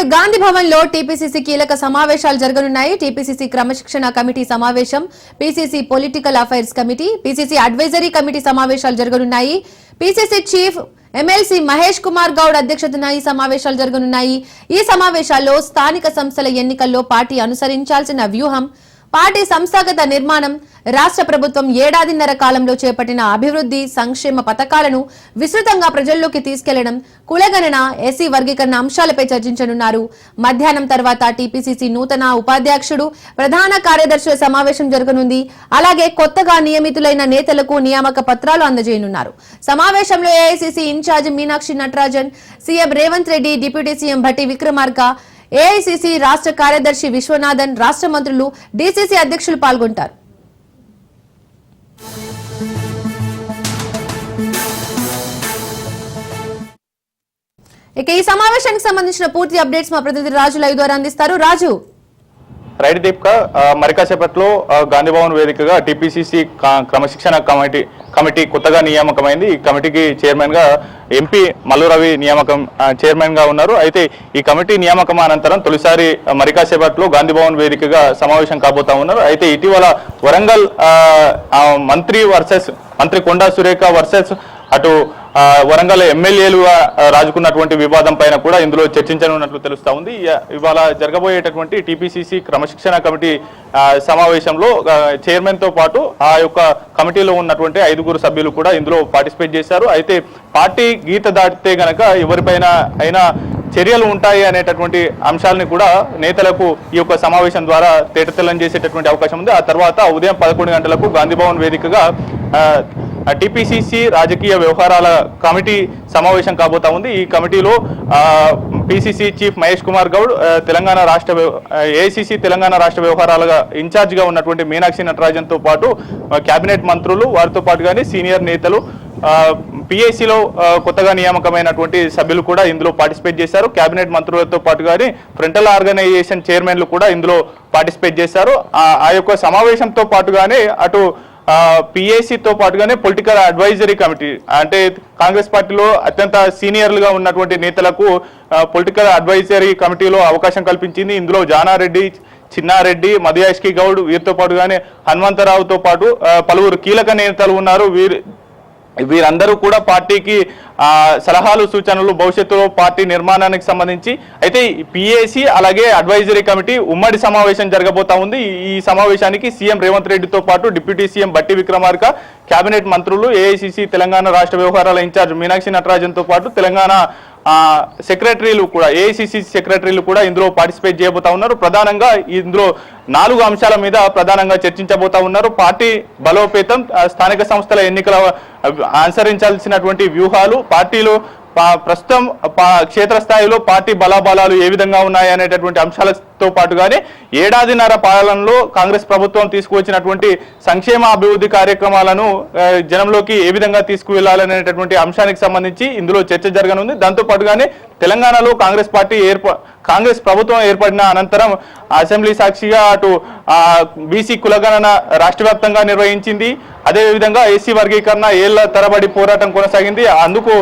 నేడు గాంధీ భవన్ లో టీపీసీసీ కీలక సమావేశాలు జరగనున్నాయి. టీపీసీసీ క్రమశిక్షణ కమిటీ సమావేశం, PCC political affairs committee, PCC advisory committee సమావేశాలు జరగనున్నాయి. PCC chief MLC Mahesh Kumar Goud అధ్యక్షతన ఈ సమావేశాలు జరగనున్నాయి. ఈ సమావేశాల్లో స్థానిక సంస్థల ఎన్నికల్లో పార్టీ అనుసరించాల్సిన వ్యూహం, పార్టీ సంస్థాగత నిర్మాణం, రాష్ట్ర ప్రభుత్వం ఏడాదిన్నర కాలంలో చేపట్టిన అభివృద్ధి సంక్షేమ పథకాలను విస్తృతంగా ప్రజల్లోకి తీసుకెళ్లడం, కులగణన, ఎస్సీ వర్గీకరణ అంశాలపై చర్చించనున్నారు. మధ్యాహ్నం తర్వాత టీపీసీసీ నూతన ఉపాధ్యక్షుడు, ప్రధాన కార్యదర్శుల సమావేశం జరగనుంది. అలాగే కొత్తగా నియమితులైన నేతలకు నియామక పత్రాలు అందజేయనున్నారు. సమావేశంలో AICC in charge Meenakshi Natarajan, CM Revanth Reddy, deputy CM Bhatti Vikramarka, AICC రాష్ట్ర కార్యదర్శి విశ్వనాథన్, రాష్ట్ర మంత్రులు, డీసీసీ అధ్యక్షులు పాల్గొంటారు. ఇక ఈ సమావేశానికి సంబంధించిన పూర్తి అప్డేట్స్ మా ప్రతినిధి రాజు లైవ్ ద్వారా అందిస్తారు. రాజు. రైట్ దీపిక, మరి కాసేపట్లో గాంధీభవన్ వేదికగా టీపీసీసీ క్రమశిక్షణ కమిటీ కొత్తగా నియామకమైంది. ఈ కమిటీకి చైర్మన్ గా ఎంపీ మల్లు రవి చైర్మన్ గా ఉన్నారు. అయితే ఈ కమిటీ నియామకం అనంతరం తొలిసారి మరి కాసేపట్లో గాంధీభవన్ వేదికగా సమావేశం కాబోతా ఉన్నారు. అయితే ఇటీవల వరంగల్ మంత్రి కొండా సురేఖ వర్సెస్ అటు వరంగల్ ఎమ్మెల్యేలుగా రాజుకున్నటువంటి వివాదం పైన కూడా ఇందులో చర్చించనున్నట్లు తెలుస్తా ఉంది. ఇవాళ జరగబోయేటటువంటి టీపీసీసీ క్రమశిక్షణ కమిటీ సమావేశంలో చైర్మన్ తో పాటు ఆ యొక్క కమిటీలో ఉన్నటువంటి 5 సభ్యులు కూడా ఇందులో పార్టిసిపేట్ చేశారు. అయితే పార్టీ గీత దాటితే గనక ఎవరిపైన అయినా చర్యలు ఉంటాయి అనేటటువంటి అంశాలని కూడా నేతలకు ఈ యొక్క సమావేశం ద్వారా తేటతెల్లం చేసేటటువంటి అవకాశం ఉంది. ఆ తర్వాత ఉదయం 11 గంటలకు గాంధీభవన్ వేదికగా టీపీసీసీ రాజకీయ వ్యవహారాల కమిటీ సమావేశం కాబోతా ఉంది. ఈ కమిటీలో PCC chief Mahesh Kumar Goud, AICC Telangana రాష్ట్ర వ్యవహారాల ఇన్ఛార్జిగా ఉన్నటువంటి మీనాక్షి నటరాజన్ తో పాటు కేబినెట్ మంత్రులు, వారితో పాటుగానే సీనియర్ నేతలు, పిఐసిలో కొత్తగా నియామకమైనటువంటి సభ్యులు కూడా ఇందులో పార్టిసిపేట్ చేశారు. కేబినెట్ మంత్రులతో పాటుగానే ఫ్రంటల్ ఆర్గనైజేషన్ చైర్మన్లు కూడా ఇందులో పార్టిసిపేట్ చేశారు. ఆ యొక్క సమావేశంతో పాటుగానే అటు పిఏసీతో పాటుగానే పొలిటికల్ అడ్వైజరీ కమిటీ, అంటే కాంగ్రెస్ పార్టీలో అత్యంత సీనియర్లుగా ఉన్నటువంటి నేతలకు పొలిటికల్ అడ్వైజరీ కమిటీలో అవకాశం కల్పించింది. ఇందులో జానారెడ్డి, చిన్నారెడ్డి, మధుయాష్కి గౌడ్, వీరితో పాటుగానే హనుమంతరావుతో పాటు పలువురు కీలక నేతలు ఉన్నారు. వీరందరూ కూడా పార్టీకి సలహాలు, సూచనలు, భవిష్యత్తులో పార్టీ నిర్మాణానికి సంబంధించి అయితే పిఏసి అలాగే అడ్వైజరీ కమిటీ ఉమ్మడి సమావేశం జరగబోతా ఉంది. ఈ సమావేశానికి సీఎం రేవంత్ రెడ్డితో పాటు deputy CM Bhatti Vikramarka, cabinet మంత్రులు, ఏఐసీసీ తెలంగాణ రాష్ట్ర వ్యవహారాల ఇన్ఛార్జ్ మీనాక్షి నటరాజన్తో పాటు తెలంగాణ సెక్రటరీలు కూడా, ఏఐసీసీ సెక్రటరీలు కూడా ఇందులో పార్టిసిపేట్ చేయబోతా ఉన్నారు. ప్రధానంగా ఇందులో 4 అంశాల మీద ప్రధానంగా చర్చించబోతా ఉన్నారు. పార్టీ బలోపేతం, స్థానిక సంస్థల ఎన్నికల అనుసరించాల్సినటువంటి వ్యూహాలు, పార్టీలో ప్రస్తుతం క్షేత్రస్థాయిలో పార్టీ బలాబలాలు ఏ విధంగా ఉన్నాయి అనేటటువంటి అంశాలతో పాటుగానే ఏడాదిన్నర పాలనలో కాంగ్రెస్ ప్రభుత్వం తీసుకువచ్చినటువంటి సంక్షేమ అభివృద్ధి కార్యక్రమాలను జనంలోకి ఏ విధంగా తీసుకువెళ్లాలనేటటువంటి అంశానికి సంబంధించి ఇందులో చర్చ జరగనుంది. దాంతో పాటుగానే తెలంగాణలో కాంగ్రెస్ ప్రభుత్వం ఏర్పడిన అనంతరం అసెంబ్లీ సాక్షిగా అటు బీసీ కులగణన రాష్ట్ర వ్యాప్తంగా నిర్వహించింది. అదేవిధంగా ఎస్సీ వర్గీకరణ ఏళ్ల తరబడి పోరాటం కొనసాగింది. అందుకు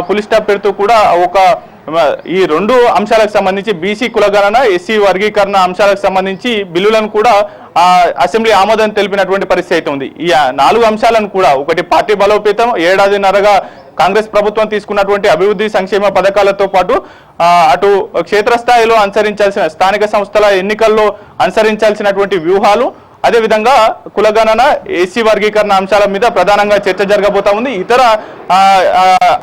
పులి స్టాప్ పెడుతూ కూడా ఈ 2 అంశాలకు సంబంధించి బీసీ కులగణన, ఎస్సీ వర్గీకరణ అంశాలకు సంబంధించి బిల్లులను కూడా అసెంబ్లీ ఆమోదం తెలిపినటువంటి పరిస్థితి అయితే ఉంది. ఈ 4 అంశాలను కూడా, ఒకటి పార్టీ బలోపేతం, ఏడాదిన్నరగా కాంగ్రెస్ ప్రభుత్వం తీసుకున్నటువంటి అభివృద్ధి సంక్షేమ పథకాలతో పాటు అటు క్షేత్రస్థాయిలో అనుసరించాల్సిన స్థానిక సంస్థల ఎన్నికల్లో అనుసరించాల్సినటువంటి వ్యూహాలు, అదేవిధంగా కులగణన, ఎస్సీ వర్గీకరణ అంశాల మీద ప్రధానంగా చర్చ జరగబోతా ఉంది. ఇతర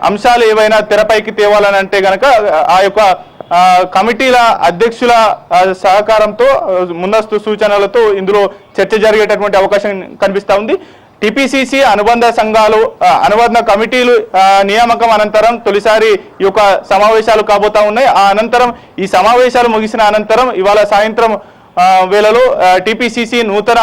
అంశాలు ఏవైనా తెరపైకి తేవాలని అంటే గనక ఆ యొక్క కమిటీల అధ్యక్షుల సహకారంతో, ముందస్తు సూచనలతో ఇందులో చర్చ జరిగేటటువంటి అవకాశం కనిపిస్తా ఉంది. టీపీసీసీ అనుబంధ కమిటీలు నియామకం అనంతరం తొలిసారి ఈ యొక్క సమావేశాలు కాబోతా ఉన్నాయి. ఆ అనంతరం ఈ సమావేశాలు ముగిసిన అనంతరం ఇవాళ సాయంత్రం వేళలో టీపీసీసీ నూతన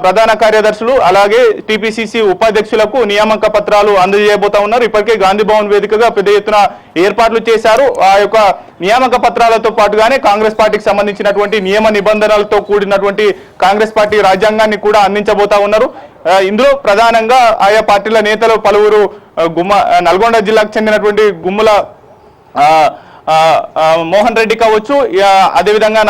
ప్రధాన కార్యదర్శులు అలాగే టీపీసీసీ ఉపాధ్యక్షులకు నియామక పత్రాలు అందజేయబోతా ఉన్నారు. ఇప్పటికే గాంధీభవన్ వేదికగా పెద్ద ఎత్తున ఏర్పాట్లు చేశారు. ఆ యొక్క నియామక పత్రాలతో పాటుగానే కాంగ్రెస్ పార్టీకి సంబంధించినటువంటి నియమ నిబంధనలతో కూడినటువంటి కాంగ్రెస్ పార్టీ రాజ్యాంగాన్ని కూడా అందించబోతా ఉన్నారు. ఇందులో ప్రధానంగా ఆయా పార్టీల నేతలు పలువురు నల్గొండ జిల్లాకు చెందినటువంటి గుమ్మల మోహన్ రెడ్డి కావచ్చు, అదేవిధంగా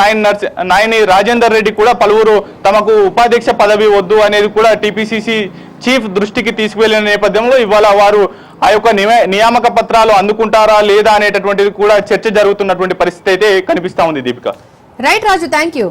నాయని రాజేందర్ రెడ్డి కూడా పలువురు తమకు ఉపాధ్యక్ష పదవి వద్దు అనేది కూడా టీపీసీసీ చీఫ్ దృష్టికి తీసుకువెళ్లిన నేపథ్యంలో ఇవాళ వారు ఆ యొక్క నియామక పత్రాలు అందుకుంటారా లేదా అనేటటువంటిది కూడా చర్చ జరుగుతున్నటువంటి పరిస్థితి అయితే కనిపిస్తా ఉంది. Deepika. Right Raju, thank you.